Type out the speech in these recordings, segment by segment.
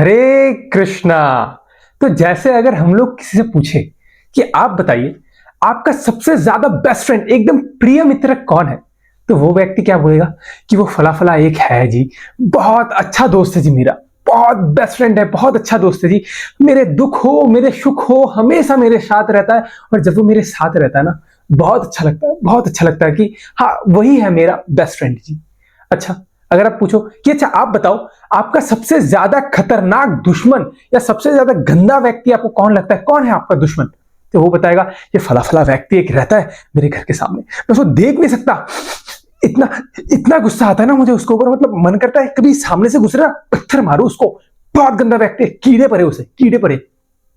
हरे कृष्णा। तो जैसे अगर हम लोग किसी से पूछे कि आप बताइए आपका सबसे ज्यादा बेस्ट फ्रेंड एकदम प्रिय मित्र कौन है, तो वो व्यक्ति क्या बोलेगा कि वो फला फला एक है जी, बहुत अच्छा दोस्त है जी, मेरा बहुत बेस्ट फ्रेंड है, बहुत अच्छा दोस्त है जी, मेरे दुख हो मेरे सुख हो हमेशा मेरे साथ रहता है। और जब वो मेरे साथ रहता है ना, बहुत अच्छा लगता है, बहुत अच्छा लगता है कि हाँ वही है मेरा बेस्ट फ्रेंड जी। अच्छा, अगर आप पूछो कि अच्छा आप बताओ आपका सबसे ज्यादा खतरनाक दुश्मन या सबसे ज्यादा गंदा व्यक्ति आपको कौन लगता है, कौन है आपका दुश्मन, तो वो बताएगा ये फला फला व्यक्ति एक रहता है मेरे घर के सामने, मैं उसको देख नहीं सकता, इतना इतना गुस्सा आता है ना मुझे उसके ऊपर, मतलब मन करता है कभी सामने से गुजरा पत्थर मारो उसको, बहुत गंदा व्यक्ति है, कीड़े पड़े उसे, कीड़े पड़े।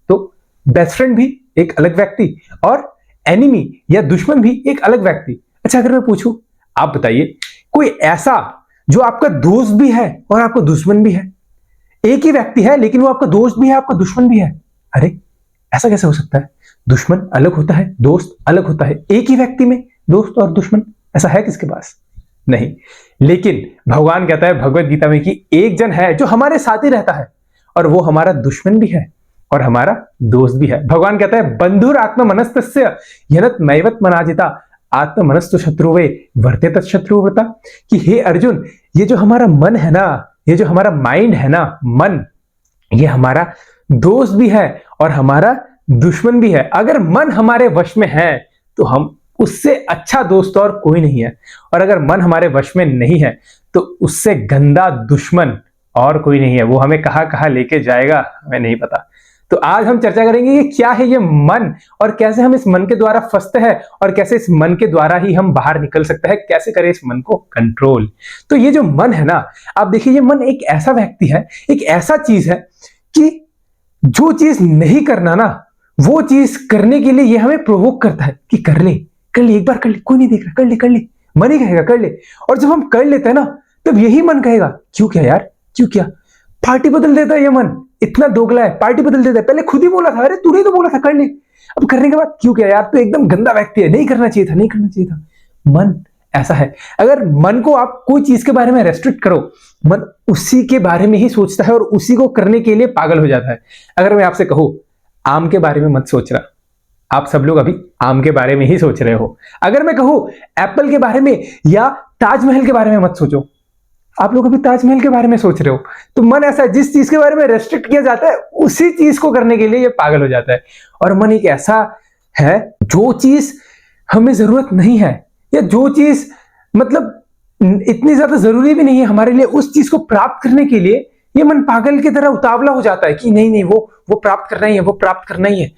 तो बेस्ट फ्रेंड भी एक अलग व्यक्ति और एनिमी या दुश्मन भी एक अलग व्यक्ति। अच्छा, अगर मैं पूछूं आप बताइए कोई ऐसा जो आपका दोस्त भी है और आपका दुश्मन भी है, एक ही व्यक्ति है लेकिन वो आपका दोस्त भी है आपका दुश्मन भी है। अरे ऐसा कैसे हो सकता है, दुश्मन अलग होता है दोस्त अलग होता है, एक ही व्यक्ति में दोस्त और दुश्मन, ऐसा है किसके पास? नहीं। लेकिन भगवान कहता है भगवत गीता में कि एक जन है जो हमारे साथ ही रहता है और वो हमारा दुश्मन भी है और हमारा दोस्त भी है। भगवान कहता है बंधुर आत्म मनस्तस्य यनत मैवत मनाजिता आत्म मनस्तु शत्रुवे वर्तेत शत्रुव्रता, कि हे अर्जुन ये जो हमारा मन है ना, ये जो हमारा माइंड है ना, मन, ये हमारा दोस्त भी है और हमारा दुश्मन भी है। अगर मन हमारे वश में है तो हम उससे अच्छा दोस्त और कोई नहीं है, और अगर मन हमारे वश में नहीं है तो उससे गंदा दुश्मन और कोई नहीं है। वो हमें कहां कहां लेके जाएगा हमें नहीं पता। तो आज हम चर्चा करेंगे कि क्या है ये मन और कैसे हम इस मन के द्वारा फंसते हैं और कैसे इस मन के द्वारा ही हम बाहर निकल सकते हैं, कैसे करें इस मन को कंट्रोल। तो ये जो मन है ना, आप देखिए ये मन एक ऐसा व्यक्ति है, एक ऐसा चीज है कि जो चीज नहीं करना ना, वो चीज करने के लिए ये हमें प्रोवोक करता है कि कर ले एक बार कर ले, कोई नहीं देख रहा, कर ले, मन ही कहेगा कर ले। और जब हम कर लेते हैं ना तब यही मन कहेगा क्यों किया यार, क्यों किया। पार्टी बदल देता है ये मन, इतना दोगला है, पार्टी बदल देता है। पहले खुद ही बोला था अरे तूने तो बोला था कर ले, अब करने के बाद क्यों किया यार, तो एकदम गंदा व्यक्ति है, नहीं करना चाहिए था, नहीं करना चाहिए था। मन ऐसा है, अगर मन को आप कोई चीज के बारे में रेस्ट्रिक्ट करो, मन उसी के बारे में ही सोचता है और उसी को करने के लिए पागल हो जाता है। अगर मैं आपसे कहूं आम के बारे में मत सोच रहा, आप सब लोग अभी आम के बारे में ही सोच रहे हो। अगर मैं कहूं एप्पल के बारे में या ताजमहल के बारे में मत सोचो, आप लोग अभी ताजमहल के बारे में सोच रहे हो। तो मन ऐसा है, जिस चीज के बारे में रेस्ट्रिक्ट किया जाता है उसी चीज को करने के लिए ये पागल हो जाता है। और मन एक ऐसा है जो चीज हमें जरूरत नहीं है या जो चीज मतलब इतनी ज्यादा जरूरी भी नहीं है हमारे लिए, उस चीज को प्राप्त करने के लिए ये मन पागल की तरह उतावला हो जाता है कि नहीं नहीं वो प्राप्त करना ही है, वो प्राप्त करना ही है।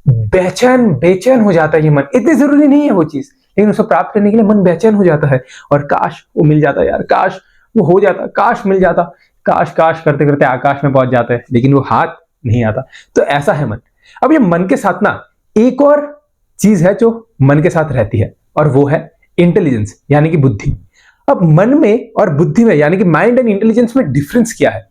बेचैन हो जाता है ये मन, इतनी जरूरी नहीं है वो चीज लेकिन उसको प्राप्त करने के लिए मन बेचैन हो जाता है। और काश वो मिल जाता यार, काश वो हो जाता, काश मिल जाता, काश काश करते करते आकाश में पहुंच जाते हैं लेकिन वो हाथ नहीं आता। तो ऐसा है मन। अब ये मन के साथ ना एक और चीज है जो मन के साथ रहती है और वो है इंटेलिजेंस यानी कि बुद्धि। अब मन में और बुद्धि में यानी कि माइंड एंड इंटेलिजेंस में डिफरेंस क्या है?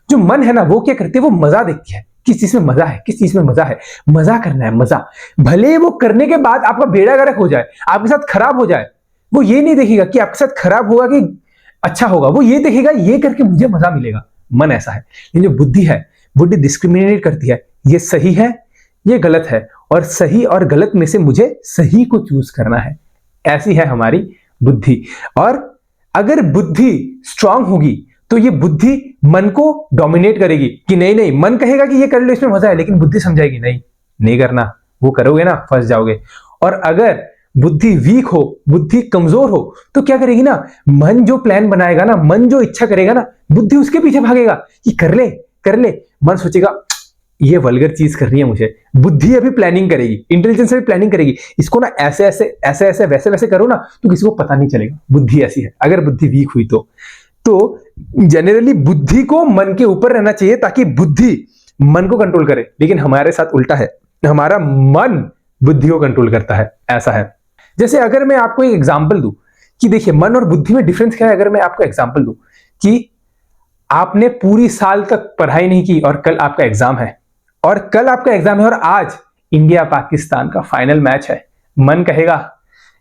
जो मन है ना वो क्या करती है, वो मजा देखती है, किस चीज में मजा है, किस चीज में मजा है, मजा करना है, मजा। भले वो करने के बाद आपका बेड़ा गर्क हो जाए, आपके साथ खराब हो जाए, वो ये नहीं देखेगा कि आपके साथ खराब होगा कि अच्छा होगा, वो ये देखेगा ये करके मुझे मजा मिलेगा। मन ऐसा है। लेकिन जो बुद्धि है, बुद्धि डिस्क्रिमिनेट करती है, ये सही है ये गलत है और सही और गलत में से मुझे सही को चूज करना है। ऐसी है हमारी बुद्धि। और अगर बुद्धि स्ट्रांग होगी तो ये बुद्धि मन को डोमिनेट करेगी कि नहीं नहीं, मन कहेगा कि ये कर लो इसमें मजा है, लेकिन बुद्धि समझाएगी नहीं नहीं करना, वो करोगे ना फंस जाओगे। और अगर बुद्धि वीक हो, बुद्धि कमजोर हो, तो क्या करेगी ना, मन जो प्लान बनाएगा ना, मन जो इच्छा करेगा ना, बुद्धि उसके पीछे भागेगा कि कर ले कर ले। मन सोचेगा ये वल्गर चीज करनी है मुझे, बुद्धि अभी प्लानिंग करेगी, इंटेलिजेंस भी प्लानिंग करेगी, इसको ना ऐसे ऐसे ऐसे ऐसे वैसे वैसे करो ना तो किसी को पता नहीं चलेगा। बुद्धि ऐसी है अगर बुद्धि वीक हुई तो जनरली बुद्धि को मन के ऊपर रहना चाहिए ताकि बुद्धि मन को कंट्रोल करे, लेकिन हमारे साथ उल्टा है, हमारा मन बुद्धि को कंट्रोल करता है। ऐसा है। जैसे अगर मैं आपको एक एग्जांपल दूं कि देखिए मन और बुद्धि में डिफरेंस क्या है, अगर मैं आपको एग्जांपल दूं कि आपने पूरी साल तक पढ़ाई नहीं की और कल आपका एग्जाम है, और कल आपका एग्जाम है और आज इंडिया पाकिस्तान का फाइनल मैच है। मन कहेगा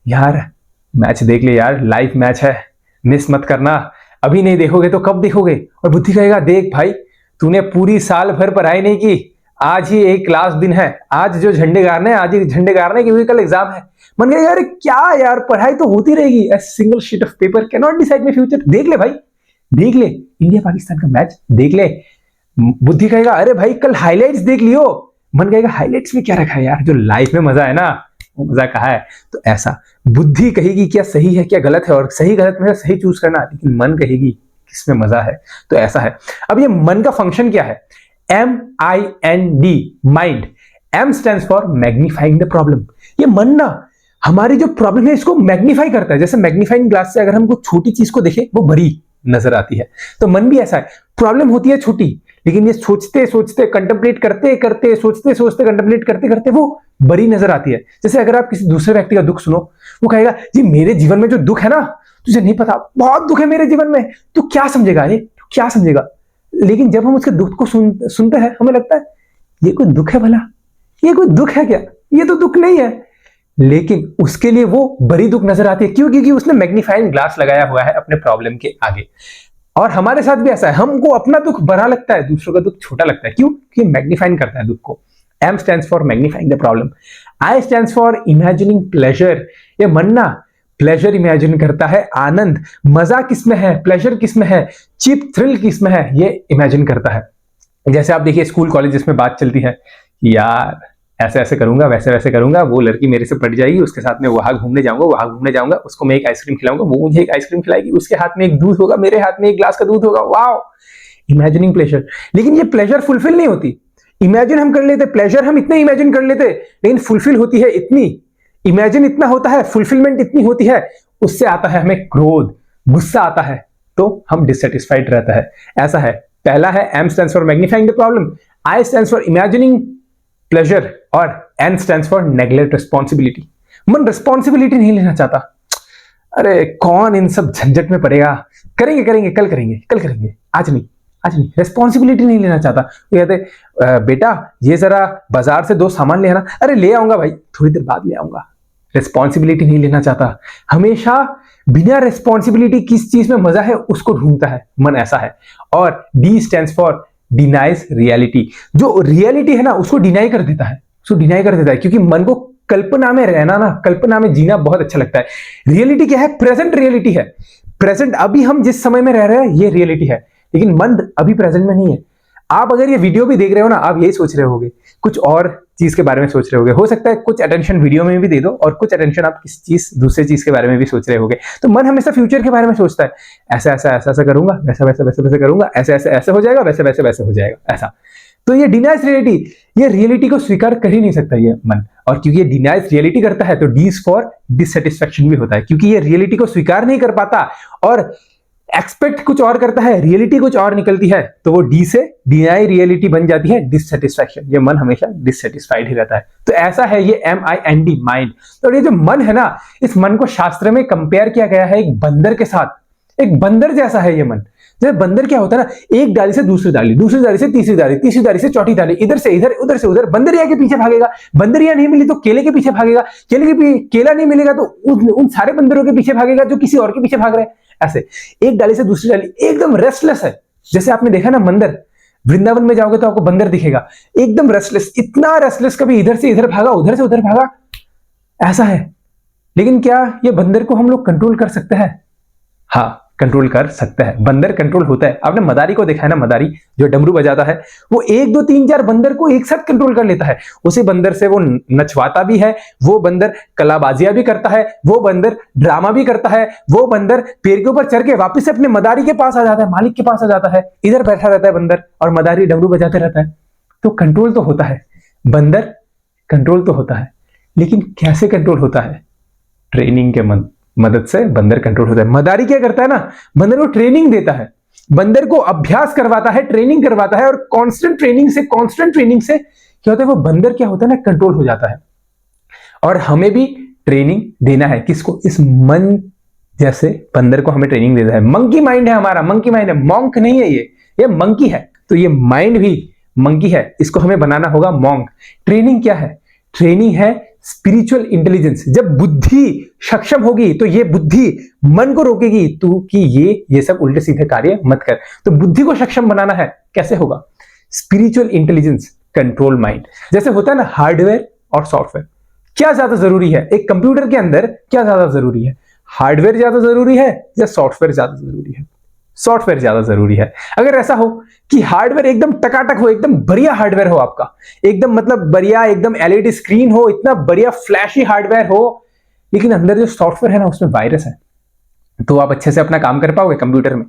यार मैच देख ले यार, लाइव मैच है, मिस मत करना, अभी नहीं देखोगे तो कब देखोगे। और बुद्धि कहेगा देख भाई तूने पूरी साल भर पढ़ाई नहीं की, आज ही एक लास्ट दिन है, आज जो झंडे गाड़ने हैं आज ही झंडे गाड़ने क्योंकि कल एग्जाम है। मन कहेगा अरे क्या यार, पढ़ाई तो होती रहेगी, a single sheet of paper can not decide my future. देख ले भाई, देख ले इंडिया पाकिस्तान का मैच, देख ले। बुद्धि कहेगा अरे भाई कल हाइलाइट्स देख लियो। मन कहेगा हाइलाइट्स में क्या रखा है यार, जो लाइफ में मजा है ना वो मजा कहाँ है। तो ऐसा बुद्धि कहेगी क्या सही है क्या गलत है, और सही गलत में सही चूज करना, लेकिन मन कहेगी किसमें मजा है। तो ऐसा है। अब ये मन का फंक्शन क्या है, MIND, mind. M stands for magnifying the problem. ये मन ना हमारी जो प्रॉब्लम है इसको मैग्नीफाई करता है। जैसे मैग्नीफाइंग ग्लास से अगर हम कोई छोटी चीज को देखें वो बड़ी नजर आती है, तो मन भी ऐसा है। प्रॉब्लम होती है छोटी, लेकिन ये सोचते सोचते कंटेम्पलेट करते करते सोचते सोचते कंटेम्पलेट करते करते वो बड़ी नजर आती है। जैसे अगर आप किसी दूसरे व्यक्ति का दुख सुनो, वो कहेगा जी मेरे जीवन में जो दुख है ना तुझे नहीं पता, बहुत दुख है मेरे जीवन में, तू क्या समझेगा, अरे क्या समझेगा। लेकिन जब हम उसके दुख को सुनते हैं हमें लगता है ये कोई दुख है भला, ये कोई दुख है क्या, ये तो दुख नहीं है। लेकिन उसके लिए वो बड़ी दुख नजर आती है। क्यों? क्योंकि उसने मैग्नीफाइंग ग्लास लगाया हुआ है अपने प्रॉब्लम के आगे। और हमारे साथ भी ऐसा है, हमको अपना दुख बड़ा लगता है, दूसरों का दुख छोटा लगता है। क्यों? क्योंकि मैग्नीफाइंग करता है दुख को। M stands for magnifying the problem. I stands for imagining pleasure. ये मन ना प्लेजर इमेजिन करता है, आनंद, मजा किसमें है, प्लेजर किसमें है, चीप थ्रिल किसमें है, ये इमेजिन करता है। जैसे आप देखिए स्कूल कॉलेज में बात चलती है कि यार ऐसे ऐसे करूंगा, वैसे वैसे करूंगा, वो लड़की मेरे से पट जाएगी, उसके साथ में वहां घूमने जाऊंगा, उसको मैं एक आइसक्रीम खिलाऊंगा, वो मुझे एक आइसक्रीम खिलाएगी, उसके हाथ में एक दूध होगा, मेरे हाथ में एक ग्लास का दूध होगा। Wow, imagining pleasure. लेकिन ये प्लेजर फुलफिल नहीं होती। इमेजिन हम कर लेते, प्लेजर हम इतने इमेजिन कर लेते, लेकिन फुलफिल होती है इतनी, इमेजिन इतना होता है, फुलफिलमेंट इतनी होती है, उससे आता है हमें क्रोध, गुस्सा आता है, तो हम डिससेटिस्फाइड रहता है। ऐसा है। पहला है M stands for magnifying the problem, I stands for imagining pleasure, और N stands for neglect responsibility. मन रिस्पॉन्सिबिलिटी नहीं लेना चाहता। अरे कौन इन सब झंझट में पड़ेगा, करेंगे करेंगे कल करेंगे, कल करेंगे, आज नहीं, आज नहीं। रिस्पॉन्सिबिलिटी नहीं लेना चाहता। तो कहते बेटा ये जरा बाजार से 2 सामान ले आना, अरे ले आऊंगा भाई, थोड़ी देर बाद ले आऊंगा। रिस्पॉन्सिबिलिटी नहीं लेना चाहता। हमेशा बिना रिस्पॉन्सिबिलिटी किस चीज में मजा है उसको ढूंढता है मन, ऐसा है। और D stands for denies reality. जो रियलिटी है ना उसको डिनाई कर देता है, उसको डिनाई कर देता है, क्योंकि मन को कल्पना में रहना ना, कल्पना में जीना बहुत अच्छा लगता है। रियलिटी क्या है? प्रेजेंट रियलिटी है। प्रेजेंट, अभी हम जिस समय में रह रहे हैं ये रियलिटी है, लेकिन मन अभी प्रेजेंट में नहीं है। आप अगर ये वीडियो भी देख रहे हो ना, आप यही सोच रहे होगे, कुछ और चीज के बारे में सोच रहे होगे। हो सकता है कुछ अटेंशन वीडियो में भी दे दो और कुछ अटेंशन आप किसी चीज, दूसरे चीज के बारे में भी सोच रहे होगे। तो मन हमेशा फ्यूचर के बारे में सोचता है, ऐसा ऐसा ऐसा ऐसा करूंगा, वैसा वैसा वैसे वैसे करूंगा, ऐसे ऐसे ऐसे हो जाएगा, वैसे वैसे वैसे हो जाएगा, ऐसा। तो ये डिनाइज रियलिटी, ये रियलिटी को स्वीकार कर ही नहीं सकता ये मन। और क्योंकि ये डिनाइज रियलिटी करता है तो D फॉर डिससेटिस्फैक्शन भी होता है, क्योंकि ये रियलिटी को स्वीकार नहीं कर पाता और एक्सपेक्ट कुछ और करता है, रियलिटी कुछ और निकलती है, तो वो D से डिनाई रियलिटी बन जाती है डिससेटिस्फैक्शन। ये मन हमेशा डिससेटिस्फाइड ही रहता है। तो ऐसा है ये MIND, माइंड। तो ये जो मन है ना, इस मन को शास्त्र में कंपेयर किया गया है एक बंदर के साथ। एक बंदर जैसा है ये मन। जैसे बंदर क्या होता है ना, एक डाली से दूसरी डाली, दूसरी डाली से तीसरी डाली, तीसरी डाली से चौथी डाली, इधर से इधर, उधर से उधर, बंदरिया के पीछे भागेगा। बंदरिया नहीं मिली तो केले के पीछे भागेगा, केला नहीं मिलेगा तो उन सारे बंदरों के पीछे भागेगा जो किसी और के पीछे भाग रहे हैं। ऐसे एक डाली से दूसरी डाली, एकदम रेस्टलेस है। जैसे आपने देखा ना बंदर, वृंदावन में जाओगे तो आपको बंदर दिखेगा, एकदम रेस्टलेस, इतना रेस्टलेस, कभी इधर से इधर भागा, उधर से उधर भागा, ऐसा है। लेकिन क्या ये बंदर को हम लोग कंट्रोल कर सकते हैं? हाँ, कंट्रोल कर सकता है। बंदर कंट्रोल होता है। आपने मदारी को देखा है ना, मदारी जो डमरू बजाता है, वो 1 2 3 4 बंदर को एक साथ कंट्रोल कर लेता है। उसी बंदर से वो नचवाता भी है, वो बंदर कलाबाजियां भी करता है, वो बंदर ड्रामा भी करता है, वो बंदर पेड़ के ऊपर चढ़ के वापस से अपने मदारी के पास आ जाता है, मालिक के पास आ जाता है, इधर बैठा रहता है बंदर और मदारी डमरू बजाते रहता है। तो कंट्रोल तो होता है, बंदर कंट्रोल तो होता है, लेकिन कैसे कंट्रोल होता है? ट्रेनिंग के मदद से बंदर कंट्रोल होता है। मदारी क्या करता है ना, बंदर को ट्रेनिंग देता है, बंदर को अभ्यास करवाता है, ट्रेनिंग करवाता है, और कांस्टेंट ट्रेनिंग से क्या होता है, वो बंदर क्या होता है ना, कंट्रोल हो जाता है। और हमें भी ट्रेनिंग देना है, किसको? इस मन जैसे बंदर को हमें ट्रेनिंग देना है। मंकी माइंड है हमारा, मंकी माइंड है, मॉन्क नहीं है ये मंकी है। तो ये माइंड भी मंकी है, इसको हमें बनाना होगा मॉन्क। ट्रेनिंग क्या है? ट्रेनिंग है स्पिरिचुअल इंटेलिजेंस। जब बुद्धि सक्षम होगी तो ये बुद्धि मन को रोकेगी तू कि ये सब उल्टे सीधे कार्य मत कर। तो बुद्धि को सक्षम बनाना है, कैसे होगा? Spiritual intelligence, control mind. जैसे होता है ना हार्डवेयर और सॉफ्टवेयर, क्या ज्यादा जरूरी है एक कंप्यूटर के अंदर? क्या ज्यादा जरूरी है, हार्डवेयर ज्यादा जरूरी है या सॉफ्टवेयर ज्यादा जरूरी है? सॉफ्टवेयर ज्यादा जरूरी है। अगर ऐसा हो कि हार्डवेयर एकदम टकाटक हो, एकदम बढ़िया हार्डवेयर हो आपका, एकदम मतलब बढ़िया, एकदम एलईडी स्क्रीन हो, इतना बढ़िया फ्लैशी हार्डवेयर हो, लेकिन अंदर जो सॉफ्टवेयर है ना उसमें वायरस है, तो आप अच्छे से अपना काम कर पाओगे कंप्यूटर में?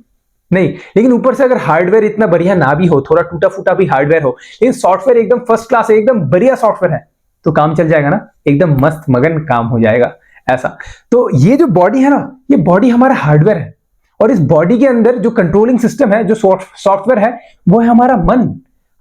नहीं। लेकिन ऊपर से अगर हार्डवेयर इतना बढ़िया ना भी हो, थोड़ा टूटा फूटा भी हार्डवेयर हो, लेकिन सॉफ्टवेयर एकदम फर्स्ट क्लास है, एकदम बढ़िया सॉफ्टवेयर है, तो काम चल जाएगा ना, एकदम मस्त मगन काम हो जाएगा ऐसा। तो ये जो बॉडी है ना, ये बॉडी हमारा हार्डवेयर है, और इस बॉडी के अंदर जो कंट्रोलिंग सिस्टम है, जो सॉफ्टवेयर है, वो है हमारा मन।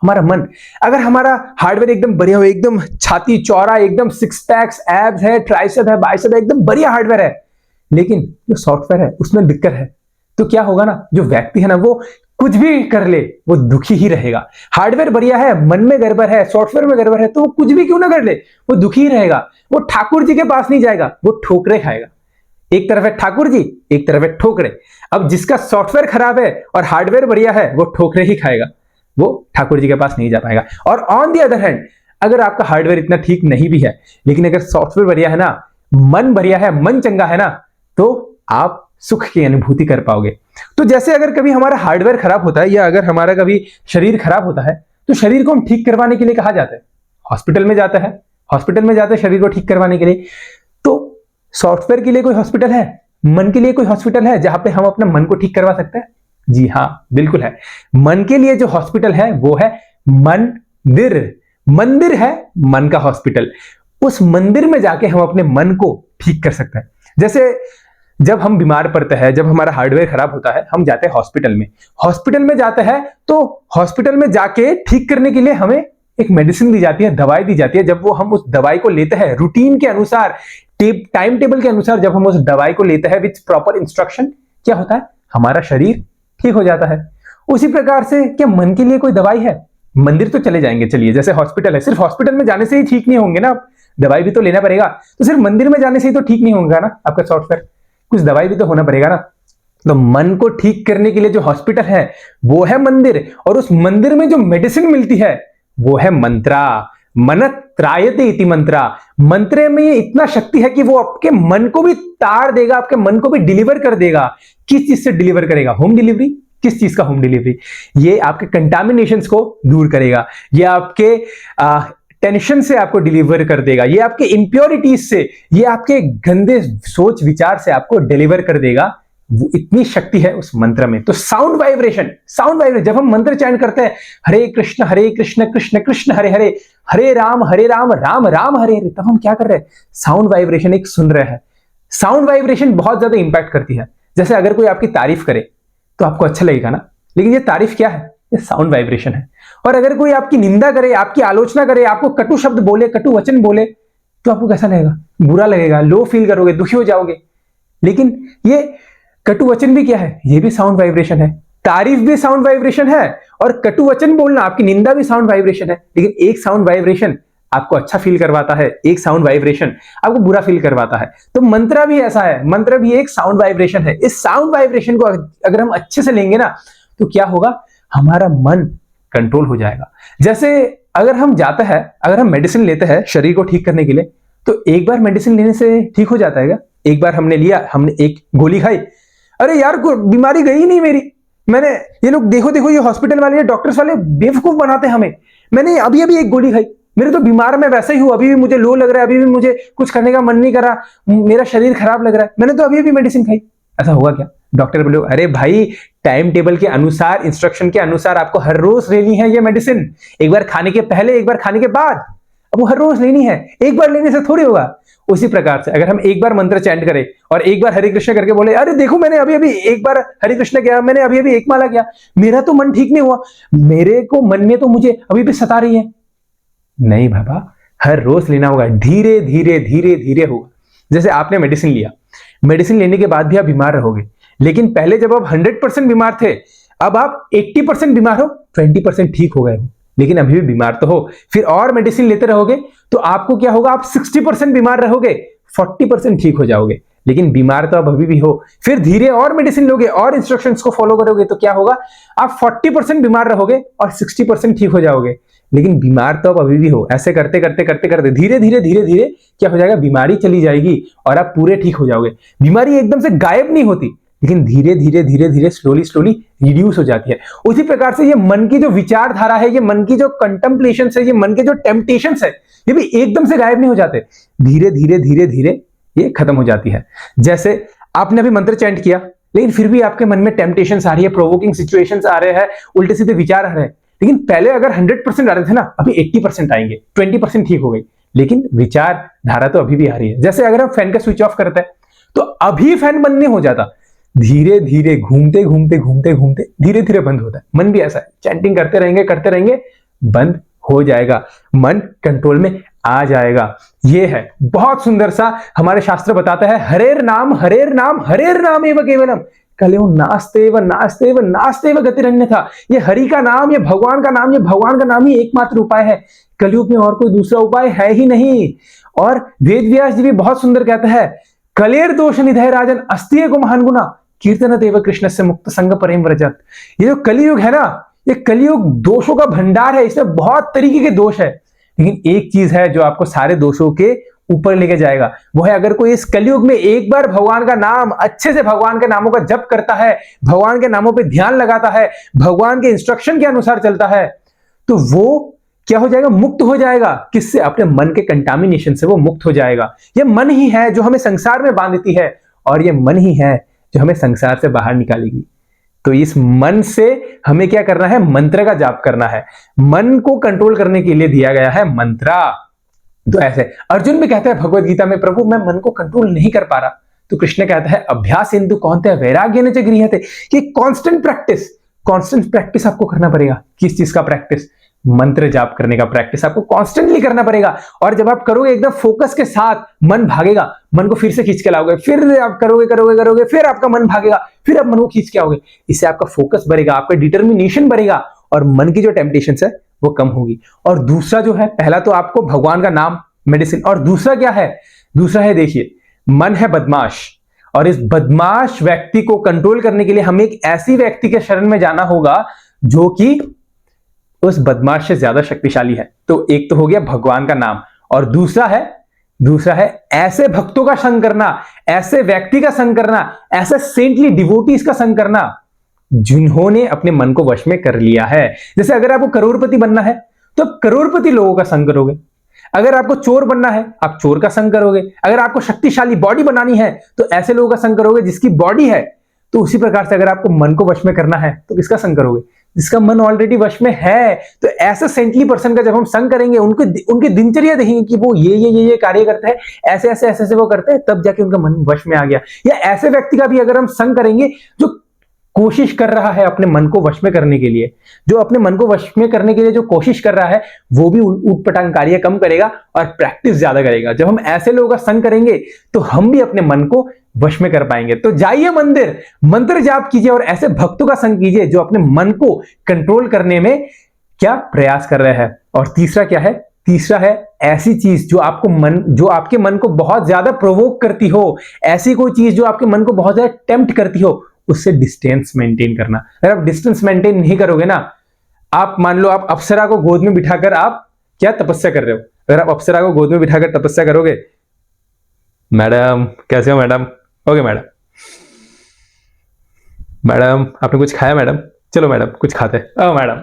हमारा मन, अगर हमारा हार्डवेयर एकदम बढ़िया हो, एकदम छाती चौड़ा, एकदम सिक्स पैक्स, एब्स है, ट्राइसेप है, बाइसेप है, एकदम बढ़िया हार्डवेयर है, लेकिन जो सॉफ्टवेयर है उसमें दिक्कत है, तो क्या होगा ना, जो व्यक्ति है ना वो कुछ भी कर ले वो दुखी ही रहेगा। हार्डवेयर बढ़िया है, मन में गड़बड़ है, सॉफ्टवेयर में गड़बड़ है, तो वो कुछ भी क्यों ना कर ले वो दुखी ही रहेगा। वो ठाकुर जी के पास नहीं जाएगा, वो ठोकरे खाएगा। एक तरफ है ठाकुर जी, एक तरफ है ठोकरे। अब जिसका सॉफ्टवेयर खराब है और हार्डवेयर बढ़िया है, वो ठोकरे ही खाएगा, वो ठाकुर जी के पास नहीं जा पाएगा। और ऑन दी अदर हैंड, अगर आपका हार्डवेयर इतना ठीक नहीं भी है, लेकिन अगर सॉफ्टवेयर बढ़िया है ना, मन बढ़िया है, मन चंगा है ना, तो आप सुख की अनुभूति कर पाओगे। तो जैसे अगर कभी हमारा हार्डवेयर खराब होता है, या अगर हमारा कभी शरीर खराब होता है, तो शरीर को हम ठीक करवाने के लिए कहा जाता है, हॉस्पिटल में जाता है, हॉस्पिटल में जाते हैं शरीर को ठीक करवाने के लिए। तो सॉफ्टवेयर के लिए कोई हॉस्पिटल है, मन के लिए कोई हॉस्पिटल है जहां पे हम अपना मन को ठीक करवा सकते हैं? जी हाँ, बिल्कुल है। मन के लिए जो हॉस्पिटल है वो है मंदिर। मंदिर है मन का हॉस्पिटल। उस मंदिर में जाके हम अपने मन को ठीक कर सकते हैं। जैसे जब हम बीमार पड़ते हैं, जब हमारा हार्डवेयर खराब होता है, हम जाते हैं हॉस्पिटल में। हॉस्पिटल में जाते हैं तो हॉस्पिटल में जाके ठीक करने के लिए हमें एक मेडिसिन दी जाती है, दवाई दी जाती है। जब वो हम उस दवाई को लेते हैं रूटीन के अनुसार, टाइम टेबल के अनुसार, जब हम उस दवाई को लेते हैं विथ प्रॉपर इंस्ट्रक्शन, क्या होता है, हमारा शरीर ठीक हो जाता है। उसी प्रकार से क्या मन के लिए कोई दवाई है? मंदिर तो चले जाएंगे, चलिए, जैसे हॉस्पिटल है, सिर्फ हॉस्पिटल में जाने से ही ठीक नहीं होंगे ना, दवाई भी तो लेना पड़ेगा। तो सिर्फ मंदिर में जाने से ही तो ठीक नहीं होगा ना आपका सॉफ्टवेयर, कुछ दवाई भी तो होना पड़ेगा ना। तो मन को ठीक करने के लिए जो हॉस्पिटल है वो है मंदिर, और उस मंदिर में जो मेडिसिन मिलती है वो है मंत्रा। मन त्रायते इति मंत्रा। मंत्र में ये इतना शक्ति है कि वो आपके मन को भी तार देगा, आपके मन को भी डिलीवर कर देगा। किस चीज से डिलीवर करेगा? Home delivery. किस चीज का होम डिलीवरी? ये आपके कंटामिनेशंस को दूर करेगा, ये आपके टेंशन से आपको डिलीवर कर देगा, ये आपके इंप्योरिटीज से, ये आपके गंदे सोच विचार से आपको डिलीवर कर देगा। वो इतनी शक्ति है उस मंत्र में। तो साउंड वाइब्रेशन, जब हम मंत्र चैंट करते हैं, हरे कृष्ण कृष्ण कृष्ण हरे हरे, हरे राम राम राम हरे हरे, तब हम क्या कर रहे हैं? साउंड वाइब्रेशन एक सुन रहे हैं। साउंड वाइब्रेशन बहुत ज्यादा इंपैक्ट करती है। जैसे अगर कोई आपकी तारीफ करे तो आपको अच्छा लगेगा ना, लेकिन ये तारीफ क्या है? ये साउंड वाइब्रेशन है। और अगर कोई आपकी निंदा करे, आपकी आलोचना करे, आपको कटु शब्द बोले, कटु वचन बोले, तो आपको कैसा लगेगा? बुरा लगेगा, लो फील करोगे, दुखी हो जाओगे। लेकिन ये कटु वचन भी क्या है? ये भी साउंड वाइब्रेशन है। तारीफ भी साउंड वाइब्रेशन है, और कटु वचन बोलना, आपकी निंदा भी साउंड वाइब्रेशन है। लेकिन एक साउंड वाइब्रेशन आपको अच्छा फील करवाता है, एक साउंड वाइब्रेशन आपको बुरा फील करवाता है। तो मंत्र भी ऐसा है, मंत्र भी एक साउंड वाइब्रेशन है। इस साउंड वाइब्रेशन को अगर हम अच्छे से लेंगे ना, तो क्या होगा? हमारा मन कंट्रोल हो जाएगा। जैसे अगर हम जाते हैं, अगर हम मेडिसिन लेते हैं शरीर को ठीक करने के लिए, तो एक बार मेडिसिन लेने से ठीक हो जाता है क्या? एक बार हमने लिया, हमने एक गोली खाई, अरे यार बीमारी गई नहीं मेरी। मैंने, ये लोग देखो ये हॉस्पिटल वाले, डॉक्टर्स वाले बेवकूफ बनाते हैं हमें। मैंने अभी एक गोली खाई, मेरे तो बीमार मैं वैसे ही हूं, अभी भी मुझे लो लग रहा है, अभी भी मुझे कुछ करने का मन नहीं कर रहा, मेरा शरीर खराब लग रहा है, मैंने तो अभी मेडिसिन खाई। ऐसा होगा क्या? डॉक्टर बोले, अरे भाई, टाइम टेबल के अनुसार, इंस्ट्रक्शन के अनुसार आपको हर रोज लेनी है ये मेडिसिन। एक बार खाने के पहले, एक बार खाने के बाद, अब वो हर रोज लेनी है, एक बार लेने से थोड़ी होगा। उसी प्रकार से अगर हम एक बार मंत्र चैंट करें और एक बार हरे कृष्ण करके बोले, अरे देखो मैंने अभी एक बार हरे कृष्ण किया, मैंने अभी एक माला किया, मेरा तो मन ठीक नहीं हुआ, मेरे को मन में तो मुझे अभी भी सता रही है। नहीं बाबा, हर रोज लेना होगा, धीरे धीरे धीरे धीरे होगा। जैसे आपने मेडिसिन लिया, मेडिसिन लेने के बाद भी आप बीमार रहोगे, लेकिन पहले जब आप 100% बीमार थे, अब आप 80% बीमार हो, 20% ठीक हो गए हो, लेकिन अभी भी बीमार तो हो। फिर और मेडिसिन लेते रहोगे तो आपको क्या होगा, आप 60% बीमार रहोगे, 40% ठीक हो जाओगे। लेकिन बीमार तो आप अभी भी हो, फिर धीरे और मेडिसिन लोगे और इंस्ट्रक्शंस को फॉलो करोगे तो क्या होगा, आप 40% बीमार रहोगे और 60% ठीक हो जाओगे। लेकिन बीमार तो आप अभी भी हो। ऐसे करते करते करते करते धीरे धीरे धीरे धीरे क्या हो जाएगा, बीमारी चली जाएगी और आप पूरे ठीक हो जाओगे। बीमारी एकदम से गायब नहीं होती, लेकिन धीरे धीरे धीरे धीरे स्लोली स्लोली रिड्यूस हो जाती है। उसी प्रकार से ये मन की जो विचारधारा है, ये मन की जो कंटेम्पलेशन है, ये मन के जो टेम्पटेशन है, ये भी एकदम से गायब नहीं हो जाते, धीरे धीरे धीरे धीरे ये खत्म हो जाती है। जैसे आपने अभी मंत्र चैंट किया, लेकिन फिर भी आपके मन में टेम्पटेशंस आ रही है, प्रोवोकिंग सिचुएशंस आ रहे हैं, उल्टे सीधे विचार आ रहे हैं। लेकिन पहले अगर 100% आ रहे थे ना, अभी 80% आएंगे, 20% ठीक हो गई, लेकिन विचार धारा तो अभी भी आ रही है। जैसे अगर हम फैन का स्विच ऑफ करते हैं तो अभी फैन बंद नहीं हो जाता, धीरे धीरे घूमते घूमते घूमते घूमते धीरे धीरे बंद होता है। मन भी ऐसा है, चैंटिंग करते रहेंगे बंद हो जाएगा, मन कंट्रोल में आ जाएगा। ये है बहुत सुंदर सा, हमारे शास्त्र बताता है, हरेर नाम एव केवलम कलयुग नास्तेव गतिरन्य था। ये हरि का नाम, ये भगवान का नाम, ये भगवान का नाम ही एकमात्र उपाय है। कलयुग में और कोई दूसरा उपाय है ही नहीं। और वेद व्यास जी भी बहुत सुंदर कहते हैं, कलेर दोष निधय राजन अस्तिय को महान गुना कीर्तन देव कृष्ण से मुक्त संग प्रेम व्रजत। ये जो कलियुग है ना, ये कलियुग दोषों का भंडार है, इसमें बहुत तरीके के दोष है, लेकिन एक चीज है जो आपको सारे दोषों के ऊपर लेके जाएगा, वो है अगर कोई इस कलयुग में एक बार भगवान का नाम अच्छे से, भगवान के नामों का जप करता है, भगवान के नामों पे ध्यान लगाता है, भगवान के इंस्ट्रक्शन के अनुसार चलता है, तो वो क्या हो जाएगा, मुक्त हो जाएगा। किससे? अपने मन के कंटामिनेशन से वो मुक्त हो जाएगा। ये मन ही है जो हमें संसार में बांधती है, और ये मन ही है जो हमें संसार से बाहर निकालेगी। तो इस मन से हमें क्या करना है, मंत्र का जाप करना है। मन को कंट्रोल करने के लिए दिया गया है मंत्रा। तो ऐसे अर्जुन भी कहता है भगवत गीता में, प्रभु मैं मन को कंट्रोल नहीं कर पा रहा। तो कृष्ण कहता है, अभ्यास इंदु कौन्तेय वैराग्य न च गृह्यते, कि कांस्टेंट प्रैक्टिस आपको करना पड़ेगा। किस चीज का प्रैक्टिस? मंत्र जाप करने का प्रैक्टिस आपको कॉन्स्टेंटली करना पड़ेगा। और जब आप करोगे एकदम फोकस के साथ, मन भागेगा, मन को फिर से खींच के लाओगे, फिर आप करोगे, फिर आपका मन भागेगा, फिर आप मन को खींच के आओगे। इससे आपका फोकस बढ़ेगा, आपका डिटर्मिनेशन बढ़ेगा, और मन की जो टेम्पटेशन है वो कम होगी। और दूसरा जो है, पहला तो आपको भगवान का नाम, मेडिसिन, और दूसरा क्या है? दूसरा है, देखिए, मन है बदमाश, और इस बदमाश व्यक्ति को कंट्रोल करने के लिए हमें एक ऐसी व्यक्ति के शरण में जाना होगा जो कि उस बदमाश से ज्यादा शक्तिशाली है। तो एक तो हो गया भगवान का नाम, और दूसरा है ऐसे भक्तों का संग करना, ऐसे व्यक्ति का संग करना, ऐसे सेंटली डिवोटीज का संग करना जिन्होंने अपने मन को वश में कर लिया है। जैसे अगर आपको करोड़पति बनना है तो आप करोड़पति लोगों का संग करोगे। अगर आपको चोर बनना है, आप चोर का संग करोगे। अगर आपको शक्तिशाली बॉडी बनानी है तो ऐसे लोगों का संग करोगे जिसकी बॉडी है। तो उसी प्रकार से अगर आपको मन को वश में करना है तो किसका संग करोगे? जिसका मन ऑलरेडी वश में है। तो ऐसे सेंटली पर्सन का जब हम संग करेंगे, उनकी दिनचर्या देखेंगे कि वो ये कार्य करते हैं, ऐसे वो करते हैं, तब जाके उनका मन वश में आ गया। या ऐसे व्यक्ति का भी अगर हम संग करेंगे जो कोशिश कर रहा है अपने मन को वश में करने के लिए, जो अपने मन को वश में करने के लिए जो कोशिश कर रहा है, वो भी ऊटपटांग कार्य कम करेगा और प्रैक्टिस ज्यादा करेगा। जब हम ऐसे लोगों का संग करेंगे तो हम भी अपने मन को वश में कर पाएंगे। तो जाइए मंदिर, मंत्र जाप कीजिए और ऐसे भक्तों का संग कीजिए जो अपने मन को कंट्रोल करने में क्या प्रयास कर रहे हैं। और तीसरा क्या है? तीसरा है ऐसी चीज जो आपके मन को बहुत ज्यादा प्रोवोक करती हो, ऐसी कोई चीज जो आपके मन को बहुत ज्यादा टेम्प्ट करती हो, उससे डिस्टेंस मेंटेन करना। अगर आप डिस्टेंस मेंटेन नहीं करोगे ना, आप मान लो आप अप्सरा को गोद में बिठाकर आप क्या तपस्या कर रहे हो। अगर आप अप्सरा को गोद में बिठाकर तपस्या करोगे, मैडम कैसे हो मैडम, ओके मैडम आपने कुछ खाया मैडम, चलो मैडम कुछ खाते हैं, मैडम,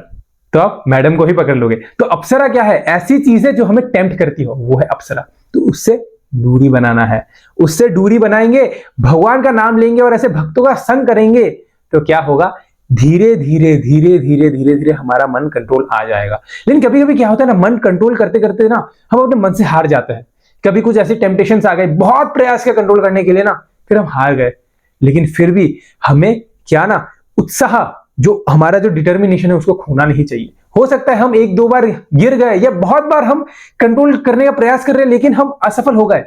तो आप मैडम को ही पकड़ लोगे। तो अप्सरा क्या है? ऐसी चीजें जो हमें टेम्प्ट करती हो, वो है अप्सरा। तो उससे दूरी बनाना है, उससे दूरी बनाएंगे, भगवान का नाम लेंगे और ऐसे भक्तों का संग करेंगे तो क्या होगा? धीरे धीरे हमारा मन कंट्रोल आ जाएगा। लेकिन कभी कभी क्या होता है ना, मन कंट्रोल करते करते ना हम अपने मन से हार जाते हैं। कभी कुछ ऐसी टेम्पटेशंस आ गए, बहुत प्रयास किया कंट्रोल करने के लिए ना, फिर हम हार गए। लेकिन फिर भी हमें क्या ना, उत्साह, जो हमारा जो डिटर्मिनेशन है उसको खोना नहीं चाहिए। हो सकता है हम एक दो बार गिर गए या बहुत बार हम कंट्रोल करने का प्रयास कर रहे हैं लेकिन हम असफल हो गए,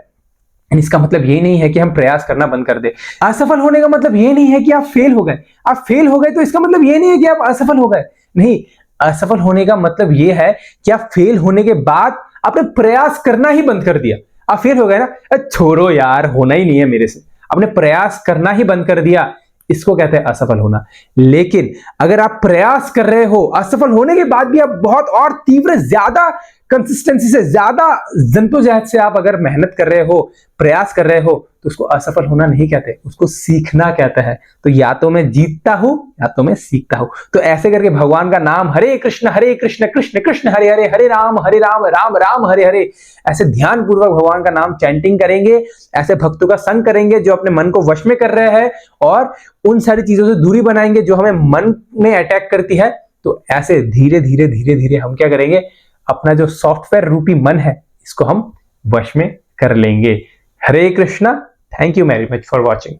इसका मतलब ये नहीं है कि हम प्रयास करना बंद कर दे। असफल होने का मतलब ये नहीं है कि आप फेल हो गए। आप फेल हो गए तो इसका मतलब ये नहीं है कि आप असफल हो गए। नहीं, असफल होने का मतलब ये है कि आप फेल होने के बाद आपने प्रयास करना ही बंद कर दिया, आप फेल हो गए ना, छोड़ो यार, होना ही नहीं है मेरे से, आपने प्रयास करना ही बंद कर दिया, इसको कहते हैं असफल होना। लेकिन अगर आप प्रयास कर रहे हो, असफल होने के बाद भी आप बहुत और तीव्र, ज्यादा कंसिस्टेंसी से, ज्यादा जद्दोजहद से आप अगर मेहनत कर रहे हो, प्रयास कर रहे हो, तो उसको असफल होना नहीं कहते, उसको सीखना कहते हैं। तो या तो मैं जीतता हूं या तो मैं सीखता हूं। तो ऐसे करके भगवान का नाम हरे कृष्ण कृष्ण कृष्ण हरे हरे, हरे राम राम राम हरे हरे, ऐसे ध्यान पूर्वक भगवान का नाम चैंटिंग करेंगे, ऐसे भक्तों का संग करेंगे जो अपने मन को वश में कर रहे हैं, और उन सारी चीजों से दूरी बनाएंगे जो हमें मन में अटैक करती है। तो ऐसे धीरे धीरे धीरे धीरे हम क्या करेंगे, अपना जो सॉफ्टवेयर रूपी मन है इसको हम वश में कर लेंगे। Hare Krishna. Thank you very much for watching.